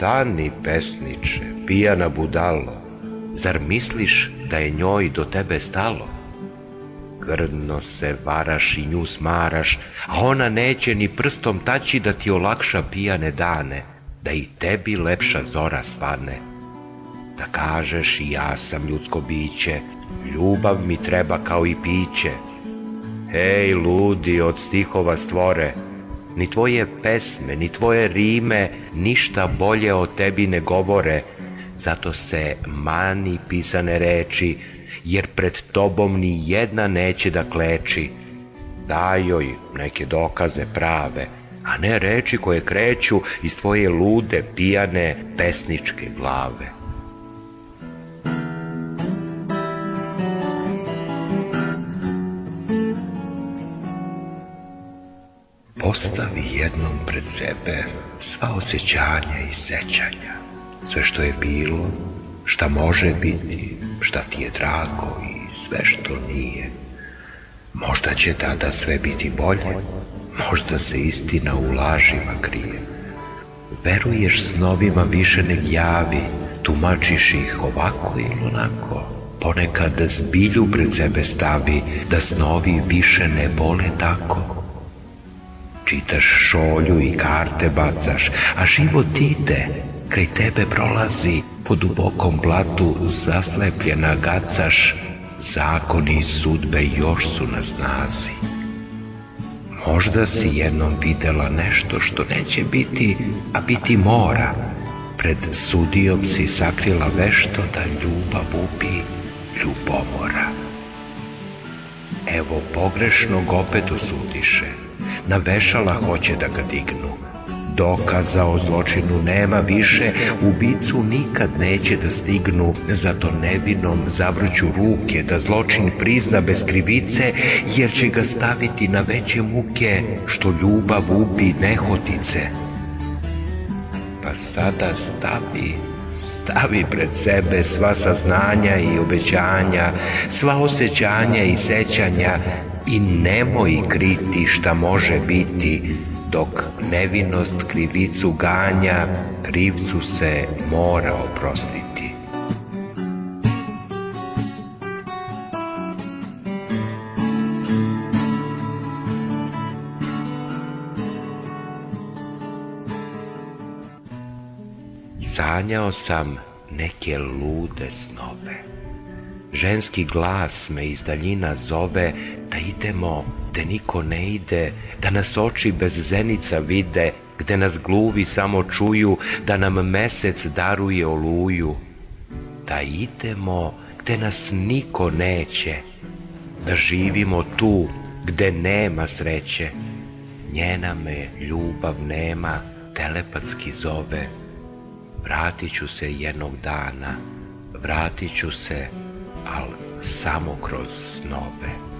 stani pesniče, pijana budalo, zar misliš da je njoj do tebe stalo? Grdno se varaš i nju smaraš, a ona neće ni prstom taći da ti olakša pijane dane, da i tebi lepša zora svane. Da kažeš i ja sam ljudsko biće, ljubav mi treba kao i piće. Hej, ludi od stihova stvore, ni tvoje pesme, ni tvoje rime ništa bolje o tebi ne govore, zato se mani pisane reči, jer pred tobom ni jedna neće da kleči. Daj joj neke dokaze prave, a ne reči koje kreću iz tvoje lude, pijane, pesničke glave. Postavi jednom pred sebe sva osjećanja i sećanja, sve što je bilo, šta može biti, šta ti je drago i sve što nije. Možda će tada sve biti bolje, možda se istina u lažima krije. Veruješ snovima više neg javi, tumačiš ih ovako ili onako. Ponekad zbilju pred sebe stavi, da snovi više ne bole tako. Čitaš šolju i karte bacaš, a život ide, kraj tebe prolazi, po dubokom blatu zaslepljena gacaš, zakoni i sudbe još su na snazi. Možda si jednom videla nešto što neće biti, a biti mora, pred sudijom si sakrila vešto da ljubav ubi ljubomora. Evo pogrešnog opet osudiše, na vešala hoće da ga dignu. Dokaza o zločinu nema više, ubicu nikad neće da stignu, zato nevinom zavrću ruke da zločin prizna bez krivice, jer će ga staviti na veće muke, što ljubav ubi nehotice. Pa sada stavi pred sebe sva saznanja i obećanja, sva osjećanja i sećanja i nemoj kriti šta može biti, dok nevinost krivicu ganja, krivcu se mora oprostiti. Sanjao sam neke lude snove. Ženski glas me iz daljina zove da idemo gde niko ne ide, da nas oči bez zenica vide, gde nas gluvi samo čuju, da nam mesec daruje oluju. Da idemo gde nas niko neće, da živimo tu gde nema sreće. Njena me ljubav nema, telepatski zove. Vratit ću se jednog dana, vratit ću se, al samo kroz snove.